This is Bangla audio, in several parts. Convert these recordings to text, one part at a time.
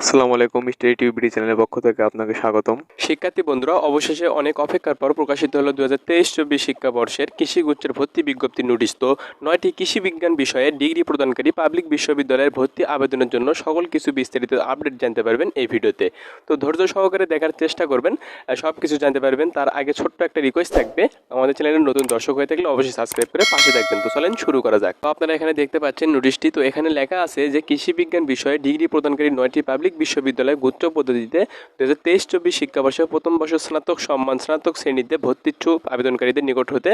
আসসালামু আলাইকুম, স্টাডি টিউবিডি চ্যানেলের পক্ষ থেকে আপনাকে স্বাগতম। শিক্ষার্থী বন্ধুরা, অবশেষে অনেক অপেক্ষার পর প্রকাশিত হলো 2023-24 শিক্ষাবর্ষের কৃষি গুচ্ছের ভর্তি বিজ্ঞপ্তি নোটিশ। তো 9টি কৃষি বিজ্ঞান বিষয়ে ডিগ্রি প্রদানকারী পাবলিক বিশ্ববিদ্যালয়ের ভর্তি আবেদনের জন্য সকল কিছু বিস্তারিত আপডেট জানতে পারবেন এই ভিডিওতে। তো ধৈর্য সহকারে দেখার চেষ্টা করবেন, সব কিছু জানতে পারবেন। তার আগে ছোট্ট একটা রিকোয়েস্ট থাকবে, আমাদের চ্যানেলের নতুন দর্শক হয়ে থাকলে অবশ্যই সাবস্ক্রাইব করে পাশে থাকবেন। তো চলেন শুরু করা যাক। তো আপনারা এখানে দেখতে পাচ্ছেন নোটিশটি। তো এখানে লেখা আছে যে কৃষি বিজ্ঞান বিষয়ে ডিগ্রি প্রদানকারী 9টি পাবলিক বিশ্ববিদ্যালয় গুচ্ছ পদ্ধতিতে 2023-24 শিক্ষাবর্ষে প্রথম বর্ষ স্নাতক সম্মান স্নাতক শ্রেণীতে ভর্তি ইচ্ছুক আবেদনকারীদের নিকট হতে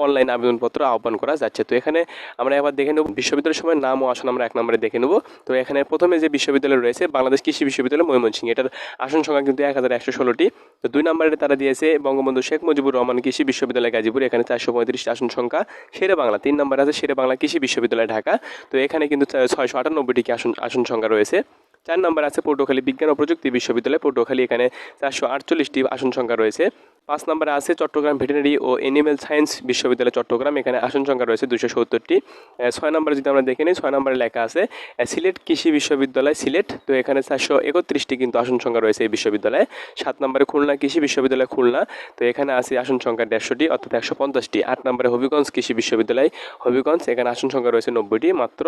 অনলাইন আবেদনপত্র আহ্বান করা যাচ্ছে। তো এখানে আমরা এবার দেখে নেব বিশ্ববিদ্যালয়ের সময় নাম ও আসন আমরা 1 নম্বরে দেখে নেব। তো এখানে প্রথমে যে বিশ্ববিদ্যালয় রয়েছে বাংলাদেশ কৃষি বিশ্ববিদ্যালয় ময়মনসিংহ, এটার আসন সংখ্যা কিন্তু 1116টি। তো 2 নম্বরে তারা দিয়েছে বঙ্গবন্ধু শেখ মুজিবুর রহমান কৃষি বিশ্ববিদ্যালয় গাজীপুর, এখানে 435টি আসন সংখ্যা। শেরে বাংলা 3 নম্বরে আছে শেরে বাংলা কৃষি বিশ্ববিদ্যালয় ঢাকা, তো এখানে কিন্তু 698টি আসন সংখ্যা রয়েছে। 4 নম্বর আছে পটুয়াখালী বিজ্ঞান ও প্রযুক্তি বিশ্ববিদ্যালয় পটুয়াখালী, এখানে 448টি আসন সংখ্যা রয়েছে। 5 নম্বরে আছে চট্টগ্রাম ভেটেরিনারি ও এনিম্যাল সায়েন্স বিশ্ববিদ্যালয় চট্টগ্রাম, এখানে আসন সংখ্যা রয়েছে 270টি। 6 নম্বরে যদি আমরা দেখে নিই, 6 নম্বরে লেখা আছে সিলেট কৃষি বিশ্ববিদ্যালয় সিলেট, তো এখানে 431টি কিন্তু আসন সংখ্যা রয়েছে এই বিশ্ববিদ্যালয়ে। 7 নম্বরে খুলনা কৃষি বিশ্ববিদ্যালয় খুলনা, তো এখানে আছে আসন সংখ্যা 150টি অর্থাৎ 150টি। 8 নম্বরে হবিগঞ্জ কৃষি বিশ্ববিদ্যালয় হবিগঞ্জ, এখানে আসন সংখ্যা রয়েছে 90টি মাত্র।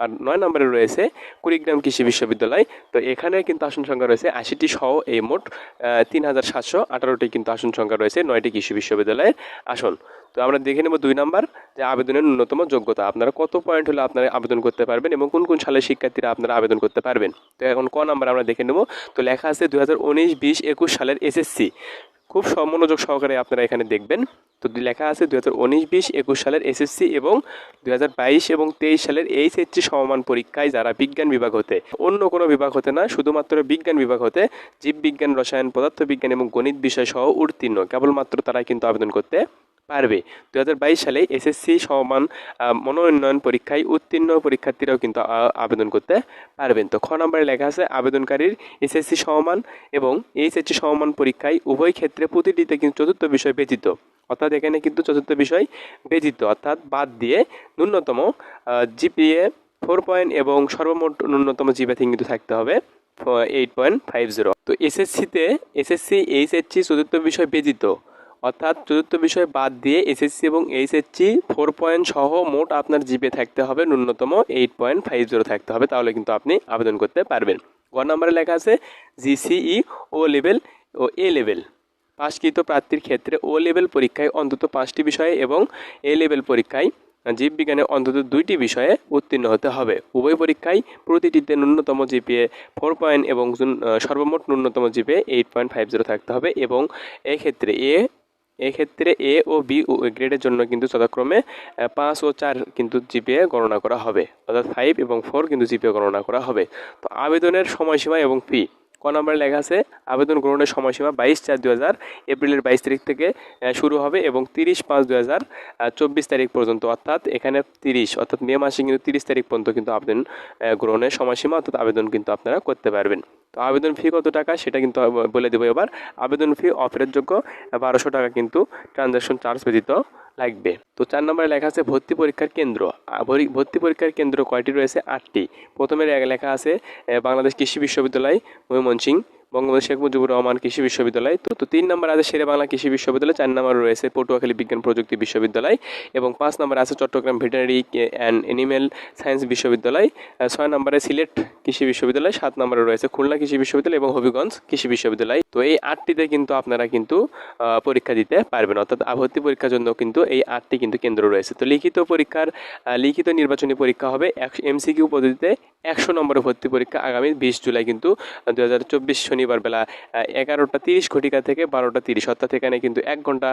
আর 9 নম্বরে রয়েছে কুড়িগ্রাম কৃষি বিশ্ববিদ্যালয়, তো এখানে কিন্তু আসন সংখ্যা রয়েছে 80টি সহ এই মোট 3718টি কিন্তু আসন সংখ্যা রয়েছে 9টি কৃষি বিশ্ববিদ্যালয়ের আসন। তো আমরা দেখে নেব 2 নম্বর যে আবেদনের ন্যূনতম যোগ্যতা, আপনারা কত পয়েন্ট হলে আপনারা আবেদন করতে পারবেন এবং কোন কোন সালের শিক্ষার্থীরা আপনারা আবেদন করতে পারবেন। তো এখন ক নাম্বার আমরা দেখে নেব। তো লেখা আছে 2019-20-21 সালের এসএসসি, খুব মনোযোগ সহকারে আপনারা এখানে দেখবেন। তো লেখা আছে 2019-20-21 সালের এসএসসি এবং 2022 এবং 23 সালের এইচএসসি সমমান পরীক্ষায় যারা বিজ্ঞান বিভাগ হতে, অন্য কোনো বিভাগ হতে না, শুধুমাত্র বিজ্ঞান বিভাগ হতে জীববিজ্ঞান রসায়ন পদার্থবিজ্ঞান এবং গণিত বিষয় সহ উত্তীর্ণ কেবলমাত্র তারাই কিন্তু আবেদন করতে পারবে। 2022 সালে এসএসসি সমমান মনোনয়ন পরীক্ষায় উত্তীর্ণ পরীক্ষার্থীরাও কিন্তু আবেদন করতে পারবেন। তো খ নম্বরে লেখা আছে আবেদনকারীর এসএসসি সমমান এবং এইচএসসি সমমান পরীক্ষায় উভয় ক্ষেত্রে প্রতিটিতে কিন্তু চতুর্থ বিষয় ব্যতীত, অর্থাৎ এখানে কিন্তু চতুর্থ বিষয় ব্যতীত অর্থাৎ বাদ দিয়ে ন্যূনতম জিপিএ 4 পয়েন্ট এবং সর্বমোট ন্যূনতম জিপিএ কিন্তু থাকতে হবে 8.50। তো এসএসসি এইচএসসি চতুর্থ বিষয় ব্যতীত অর্থাৎ চতুর্থ বিষয় বাদ দিয়ে এসএসসি এবং এইচএসসি 4 পয়েন্ট সহ মোট আপনার জিপিএ থাকতে হবে ন্যূনতম 8.50 থাকতে হবে, তাহলে কিন্তু আপনি আবেদন করতে পারবেন। গ নম্বরে লেখা আছে জিসিই ও লেভেল ও এ লেভেল পাশকৃত প্রার্থীর ক্ষেত্রে ও লেভেল পরীক্ষায় অন্তত 5টি বিষয়ে এবং এ লেভেল পরীক্ষায় জীববিজ্ঞানে অন্তত 2টি বিষয়ে উত্তীর্ণ হতে হবে। উভয় পরীক্ষায় প্রতিটিতে ন্যূনতম জিপিএ 4 পয়েন্ট এবং সর্বমোট ন্যূনতম জিপিএ 8.50 থাকতে হবে এবং এক্ষেত্রে এ ও বি গ্রেডের জন্য কিন্তু যথাক্রমে 5 ও 4 কিন্তু জিপিএ গণনা করা হবে, অর্থাৎ 5 এবং 4 কিন্তু জিপিএ গণনা করা হবে। তো আবেদনের সময়সীমা এবং ফি, ক নম্বরে লেখা আছে আবেদন গ্রহণের সময়সীমা 22/4/2000 এপ্রিলের 22 তারিখ থেকে শুরু হবে এবং 30/5/2024 তারিখ পর্যন্ত, অর্থাৎ এখানে 30 অর্থাৎ মে মাসে কিন্তু 30 তারিখ পর্যন্ত কিন্তু আবেদন গ্রহণের সময়সীমা, অর্থাৎ আবেদন কিন্তু আপনারা করতে পারবেন। তো আবেদন ফি কত টাকা সেটা কিন্তু বলে দেবো এবার। আবেদন ফি অফারের যোগ্য 1200 টাকা কিন্তু ট্রানজ্যাকশন চার্জ ব্যতীত লাগবে। তো 4 নম্বরে লেখা আছে ভর্তি পরীক্ষার কেন্দ্র। ভর্তি পরীক্ষার কেন্দ্র কয়টি রয়েছে? 8টি। প্রথমে লেখা আছে বাংলাদেশ কৃষি বিশ্ববিদ্যালয় ময়মনসিংহ, বঙ্গবন্ধু শেখ মুজিবুর রহমান কৃষি বিশ্ববিদ্যালয়। তো 3 নম্বর আছে শেরে বাংলা কৃষি বিশ্ববিদ্যালয়, 4 নম্বর রয়েছে পটুয়াখালী বিজ্ঞান প্রযুক্তি বিশ্ববিদ্যালয় এবং 5 নম্বরে আছে Chattogram veterinary and animal science বিশ্ববিদ্যালয়, 6 নম্বরে সিলেট কৃষি বিশ্ববিদ্যালয়, 7 নম্বরে রয়েছে খুলনা কৃষি বিশ্ববিদ্যালয় এবং হবিগঞ্জ কৃষি বিশ্ববিদ্যালয়। তো এই 8টিতে কিন্তু আপনারা কিন্তু পরীক্ষা দিতে পারবেন, অর্থাৎ ভর্তি পরীক্ষার জন্য কিন্তু এই 8টি কিন্তু কেন্দ্র রয়েছে। তো লিখিত নির্বাচনী পরীক্ষা হবে এমসিকিউ পদ্ধতিতে 100 নম্বরের ভর্তি পরীক্ষা আগামী 20 জুলাই কিন্তু 2024 শনিবার বেলা 11:30 ঘটিকা থেকে 12:30, অর্থাৎ এখানে কিন্তু 1 ঘন্টা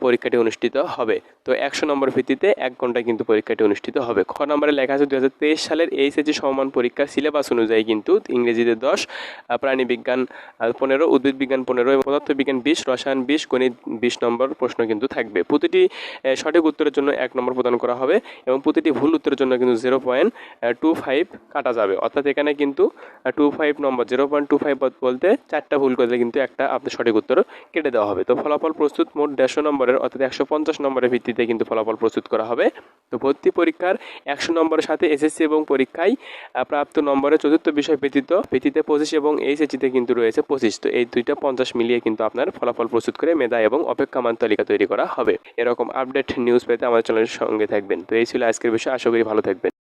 পরীক্ষাটি অনুষ্ঠিত হবে। তো 100 নম্বর ভিত্তিতে 1 ঘন্টায় কিন্তু পরীক্ষাটি অনুষ্ঠিত হবে। খ নম্বরে লেখা আছে 2023 সালের এইচএসসি সমমান পরীক্ষার সিলেবাস অনুযায়ী কিন্তু ইংরেজিতে 10, প্রাণী বিজ্ঞান 15, উদ্ভিদ বিজ্ঞান 15 এবং পদার্থ বিজ্ঞান 20, রসায়ন 20, গণিত 20 নম্বর প্রশ্ন কিন্তু থাকবে। প্রতিটি সঠিক উত্তরের জন্য 1 নম্বর প্রদান করা হবে এবং প্রতিটি ভুল উত্তরের জন্য কিন্তু 0.25 কাটা যাবে, অর্থাৎ এখানে কিন্তু 25 নম্বর 0.25 বলতে 4টা ভুল করলে কিন্তু একটা আপনার সঠিক উত্তর কেটে দেওয়া হবে। তো ফলাফল প্রস্তুত মোট 150 নম্বরের অর্থাৎ 150 নম্বরের ভিত্তিতে কিন্তু ফলাফল প্রস্তুত করা হবে। তো ভর্তি পরীক্ষার 100 নম্বরের সাথে এসএসসি এবং পরীক্ষায় প্রাপ্ত নম্বরের চতুর্থ বিষয় ভিত্তিতে 25 এবং এইচএসসিতে কিন্তু রয়েছে 25। তো এই দুইটা 50 মিলিয়ে কিন্তু আপনার ফলাফল প্রস্তুত করে মেধা এবং অপেক্ষমান তালিকা তৈরি করা হবে। এরকম আপডেট নিউজ পেতে আমাদের চ্যানেলের সঙ্গে থাকবেন। তো এই ছিল আজকের বিষয়, আশা করি ভালো থাকবেন।